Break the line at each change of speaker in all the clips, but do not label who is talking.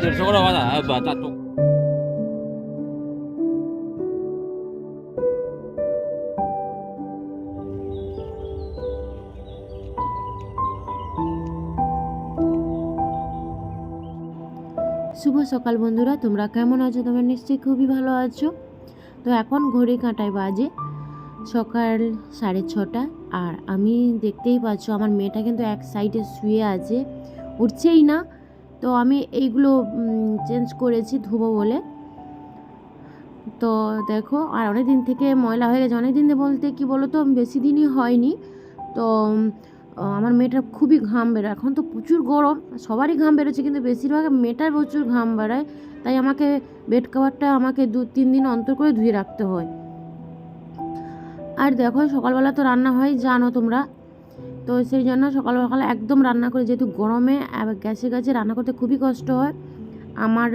150 করে বাধা বাতা তো
শুভ সকাল বন্ধুরা, তোমরা কেমন আছো? তোমরা নিশ্চয়ই খুবই ভালো আছো। তো এখন ঘড়ি কাঁটায় বাজে সকাল 6:30, আর আমি দেখতেই পাচ্ছ আমার মেয়েটা কিন্তু এক সাইডে শুয়ে আছে, উঠছেই না। তো আমি এইগুলো চেঞ্জ করেছি ধুবো বলে। তো দেখো, আর অনেক দিন থেকে ময়লা হয়ে গেছে। অনেক দিন বলতে কি বলো তো, বেশি দিনই হয়নি। তো আমার মেয়েটার খুবই ঘাম বেরোয়, এখন তো প্রচুর গরম, সবারই ঘাম বেরোচ্ছে, কিন্তু বেশিরভাগ মেয়েটার প্রচুর ঘাম বেরোয়। তাই আমাকে বেড কভারটা আমাকে 2-3 দিন অন্তর করে ধুয়ে রাখতে হয়। আর দেখো, সকালবেলা তো রান্না হয় জানো তোমরা, তো সেই জন্য সকালবেলা একদম রান্না করে, যেহেতু গরমে গ্যাসে রান্না করতে খুবই কষ্ট হয়। আমার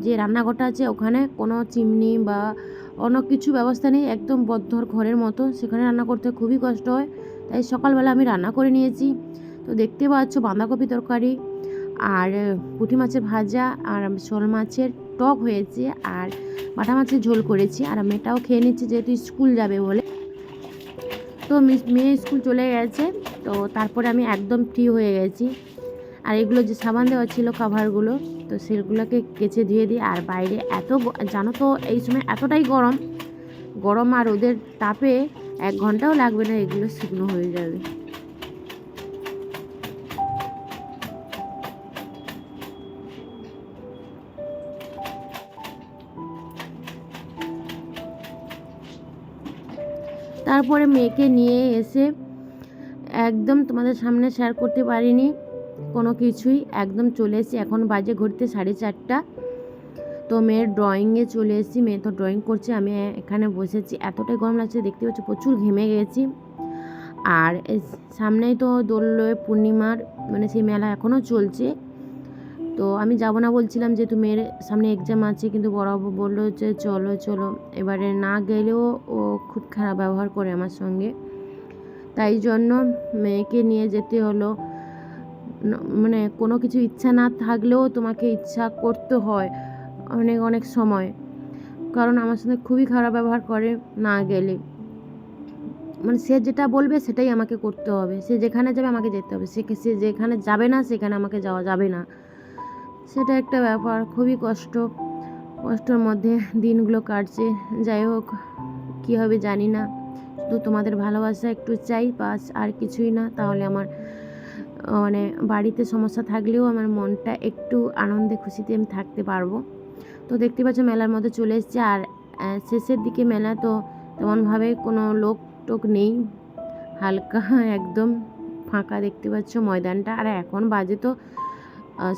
যে রান্নাঘরটা আছে ওখানে কোনো চিমনি বা অন্য কিছু ব্যবস্থা নেই, একদম বদ্ধর ঘরের মতো, সেখানে রান্না করতে খুবই কষ্ট হয়। তাই সকালবেলা আমি রান্না করে নিয়েছি। তো দেখতে পাচ্ছ বাঁধাকপি তরকারি আর পুঁটি মাছের ভাজা আর শোল মাছের টক হয়েছে, আর বাটা মাছের ঝোল করেছি। আর মেয়েটাও খেয়ে নিচ্ছে যেহেতু স্কুল যাবে বলে। তো মেয়ে স্কুল চলে গেছে, তো তারপরে আমি একদম ফ্রি হয়ে গেছি। আর এগুলো যে সাবান দেওয়া ছিল কাভারগুলো, তো সেগুলোকে কেচে ধুয়ে দিই। আর বাইরে জানো তো এই সময় এতটাই গরম গরম, আর ওদের তাপে 1 ঘন্টাও লাগবে না, এগুলো শুকনো হয়ে যাবে। তারপরে মেয়েকে নিয়ে এসে একদম তোমাদের সামনে শেয়ার করতে পারিনি কোনো কিছুই, একদম চলে এসেছি। এখন বাজে ঘুরতে 4:30। তো মেয়ের ড্রয়িংয়ে চলে এসেছি, মেয়ে তো ড্রয়িং করছে, আমি এখানে বসেছি। এতটাই গরম লাগছে, দেখতে পাচ্ছি প্রচুর ঘেমে গেছি। আর সামনেই তো দোল পূর্ণিমার মানে সেই মেলা এখনও চলছে। তো আমি যাব না বলছিলাম, যেহেতু মেয়ের সামনে এক্সাম আছে, কিন্তু বড়বাবু বললো যে চলো চলো। এবারে না গেলেও ও খুব খারাপ ব্যবহার করে আমার সঙ্গে, তাই জন্য মেয়েকে নিয়ে যেতে হলো। মানে কোনো কিছু ইচ্ছা না থাকলেও তোমাকে ইচ্ছা করতে হয় অনেক অনেক সময়, কারণ আমার সঙ্গে খুবই খারাপ ব্যবহার করে না গেলে। মানে সে যেটা বলবে সেটাই আমাকে করতে হবে, সে যেখানে যাবে আমাকে যেতে হবে, সে যেখানে যাবে না সেখানে আমাকে যাওয়া যাবে না। সেটা একটা ব্যাপার, খুবই কষ্টর মধ্যে দিনগুলো কাটছে। যাই হোক, কী হবে জানি না, শুধু তোমাদের ভালোবাসা একটু চাই, বাস আর কিছুই না। তাহলে আমার মানে বাড়িতে সমস্যা থাকলেও আমার মনটা একটু আনন্দে খুশিতে আমি থাকতে পারবো। তো দেখতে পাচ্ছ মেলার মধ্যে চলে এসেছে, আর শেষের দিকে মেলা, তো তেমনভাবে কোনো লোক টোক নেই, হালকা একদম ফাঁকা দেখতে পাচ্ছ ময়দানটা। আর এখন বাজে তো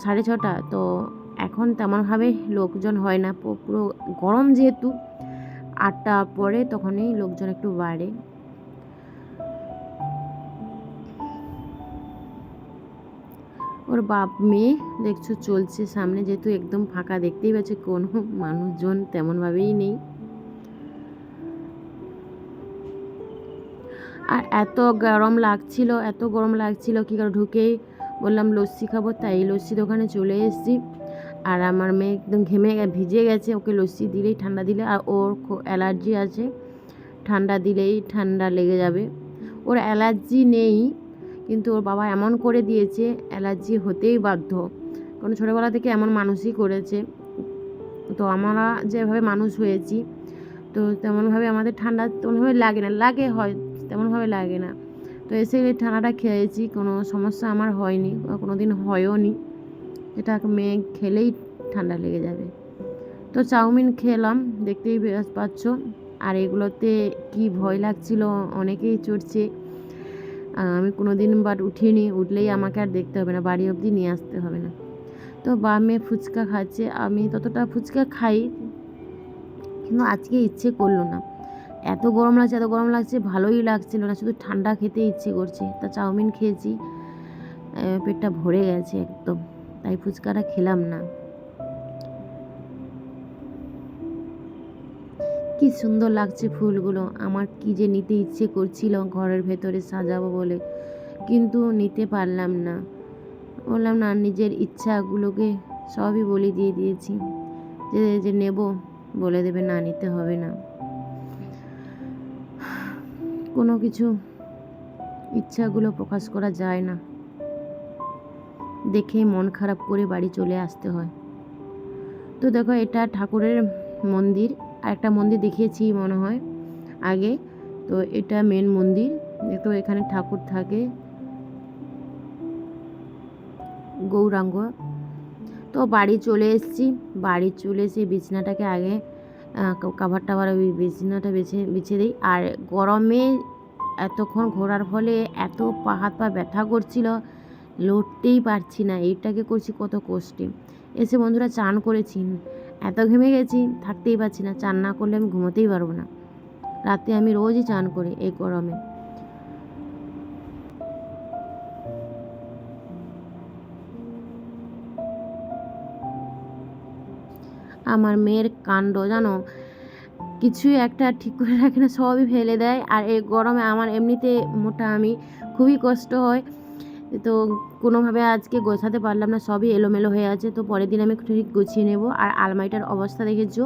6:30, তো এখন তেমনভাবে লোকজন হয় না, পুরো গরম যেহেতু 8টা পরে তখনই লোকজন একটু বাড়ে। ওর বাপ মেয়ে দেখছো চলছে সামনে, যেহেতু একদম ফাঁকা, দেখতেই পাচ্ছে কোনো মানুষজন তেমনভাবেই নেই। আর এত গরম লাগছিল কি করে, ঢুকেই বললাম লস্যি খাবো, তাই লস্যি দোকানে চলে এসেছি। আর আমার মেয়ে একদম ভিজে গেছে, ওকে লস্যি দিলেই ঠান্ডা দিলে, আর ওর অ্যালার্জি আছে, ঠান্ডা দিলেই ঠান্ডা লেগে যাবে। ওর অ্যালার্জি নেই, কিন্তু ওর বাবা এমন করে দিয়েছে অ্যালার্জি হতেই বাধ্য, কারণ ছোটোবেলা থেকে এমন মানুষই করেছে। তো আমরা যেভাবে মানুষ হয়েছি, তো তেমনভাবে আমাদের ঠান্ডা তেমনভাবে লাগে হয়, তেমনভাবে লাগে না। তো এসে এই ঠান্ডাটা খেয়েছি, কোনো সমস্যা আমার হয়নি, কোনো দিন হয়ও নি, এটা মেয়ে খেলেই ঠান্ডা লেগে যাবে। তো চাউমিন খেলাম, দেখতেই পাচ্ছ। আর এগুলোতে কি ভয় লাগছিল, অনেকেই চড়ছে, আমি কোনো দিন উঠিনি, উঠলেই আমাকে আর দেখতে হবে না, বাড়ি অবধি নিয়ে আসতে হবে না। তো মেয়ে ফুচকা খাচ্ছে, আমি ততটা ফুচকা খাই, কিন্তু আজকে ইচ্ছে করলো না, এত গরম লাগছে, ভালোই লাগছিল না, শুধু ঠান্ডা খেতে ইচ্ছে করছে। তা চাউমিন খেয়েছি, পেটটা ভরে গেছে একদম, তাই ফুচকাটা খেলাম না। কি সুন্দর লাগছে ফুলগুলো, আমার কি যে নিতে ইচ্ছে করছিল ঘরের ভেতরে সাজাবো বলে, কিন্তু নিতে পারলাম না। বললাম না, নিজের ইচ্ছাগুলোকে সবই বলে দিয়ে দিয়েছি, যে নেব বলে দেবে, না নিতে হবে না। কোনো কিছু ইচ্ছাগুলো প্রকাশ করা যায় না, দেখেই মন খারাপ করে বাড়ি চলে আসতে হয়। তো দেখো এটা ঠাকুরের মন্দির, আর একটা মন্দির দেখিয়েছি মনে হয় আগে, তো এটা মেন মন্দির। তো এখানে ঠাকুর থাকে গৌরাঙ্গ। তো বাড়ি চলে এসেছি, বাড়ি চলে এসে বিছানাটাকে আগে কাভার টাভার ওই বিছানাটা বিছিয়ে দিই। আর গরমে এতক্ষণ ঘোরার ফলে এত হাত পা ব্যথা করছিল, লড়তেই পারছি না, এইটাকে করছি কত কষ্টে। এসে বন্ধুরা চান করেছি, এত ঘেমে গেছি থাকতেই পারছি না, চান না করলে আমি ঘুমোতেই পারবো না। রাতে আমি রোজই চান করি এই গরমে। আমার মেয়ের কাণ্ড জানো, কিছুই একটা ঠিক করে রাখে না, সবই ফেলে দেয়। আর এই গরমে আমার এমনিতে মোটা, আমি খুবই কষ্ট হয়। তো কোনোভাবে আজকে গোছাতে পারলাম না, সবই এলোমেলো হয়ে আছে। তো পরের দিন আমি ঠিক গুছিয়ে নেব। আর আলমারিটার অবস্থা দেখেছো,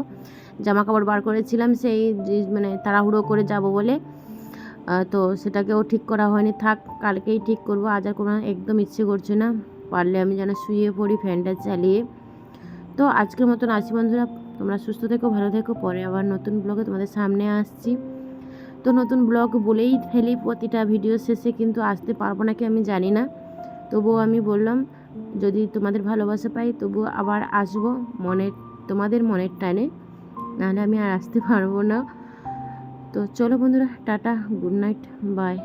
জামা কাপড় বার করেছিলাম সেই মানে তাড়াহুড়ো করে যাব বলে, তো সেটাকেও ঠিক করা হয়নি, থাক কালকেই ঠিক করব। আজ আর কোনো একদম ইচ্ছে করছে না, পারলে আমি যেন শুয়ে পড়ি ফ্যানটা চালিয়ে। তো আজকের মতন আসি বন্ধুরা, তোমরা সুস্থ থেকো, ভালো থেকো। পরে আবার নতুন ব্লগে তোমাদের সামনে আসছি। তো নতুন ব্লগ বলেই ফেলি প্রতিটা ভিডিও শেষে, কিন্তু আসতে পারবো নাকি আমি জানি না। তবুও আমি বললাম, যদি তোমাদের ভালোবাসা পাই তবুও আবার আসবো তোমাদের মনের টানে, নাহলে আমি আর আসতে পারবো না। তো চলো বন্ধুরা, টাটা, গুড নাইট, বাই।